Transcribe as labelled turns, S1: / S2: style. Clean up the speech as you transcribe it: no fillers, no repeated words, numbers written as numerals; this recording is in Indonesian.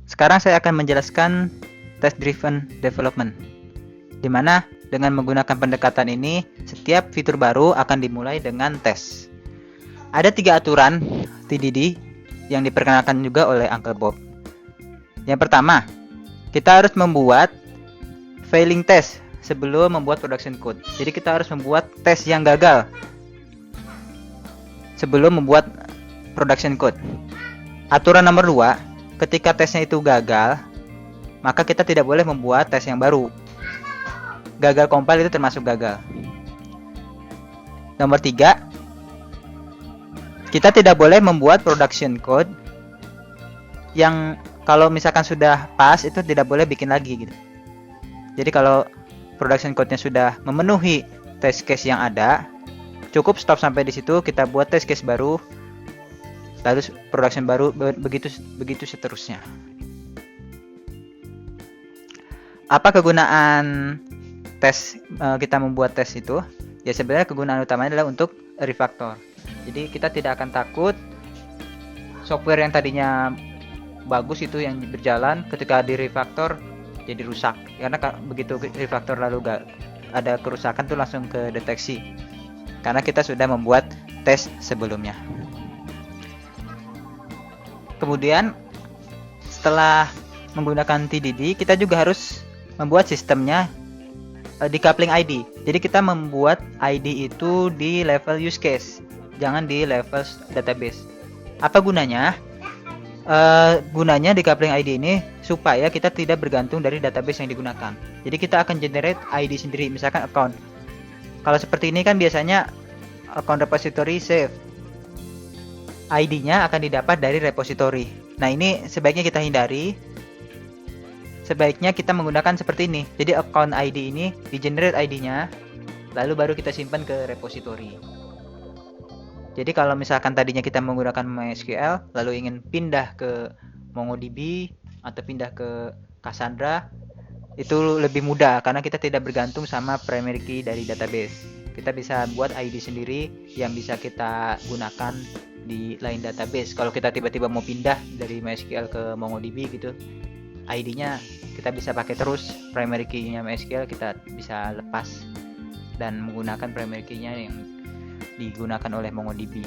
S1: Sekarang saya akan menjelaskan test driven development, di mana dengan menggunakan pendekatan ini, setiap fitur baru akan dimulai dengan tes. Ada 3 aturan TDD yang diperkenalkan juga oleh Uncle Bob. Yang pertama, kita harus membuat failing test sebelum membuat production code. Jadi kita harus membuat tes yang gagal sebelum membuat production code. Aturan nomor 2, ketika tesnya itu gagal, maka kita tidak boleh membuat tes yang baru. Gagal compile itu termasuk gagal. Nomor 3, kita tidak boleh membuat production code yang kalau misalkan sudah pas itu tidak boleh bikin lagi gitu. Jadi kalau production code-nya sudah memenuhi test case yang ada, cukup stop sampai di situ, kita buat test case baru, lalu production baru, begitu seterusnya. Apa kegunaan tes kita membuat tes itu? Ya sebenarnya kegunaan utamanya adalah untuk refactor. Jadi kita tidak akan takut software yang tadinya bagus itu yang berjalan ketika di refactor jadi rusak, karena begitu refactor lalu ada kerusakan tuh langsung ke deteksi karena kita sudah membuat tes sebelumnya. Kemudian setelah menggunakan TDD, kita juga harus membuat sistemnya decoupling ID. Jadi kita membuat ID itu di level use case, jangan di level database. Apa gunanya? Gunanya decoupling ID ini supaya kita tidak bergantung dari database yang digunakan. Jadi kita akan generate ID sendiri, misalkan account. Kalau seperti ini kan biasanya account repository save, ID-nya akan didapat dari repository. Nah ini sebaiknya kita hindari. Sebaiknya kita menggunakan seperti ini. Jadi account ID ini di generate ID-nya, lalu baru kita simpan ke repository. Jadi kalau misalkan tadinya kita menggunakan MySQL, lalu ingin pindah ke MongoDB atau pindah ke Cassandra, itu lebih mudah karena kita tidak bergantung sama primary key dari database. Kita bisa buat ID sendiri yang bisa kita gunakan di lain database. Kalau kita tiba-tiba mau pindah dari MySQL ke MongoDB gitu, ID-nya kita bisa pakai terus, primary key-nya MySQL kita bisa lepas dan menggunakan primary key-nya yang digunakan oleh MongoDB.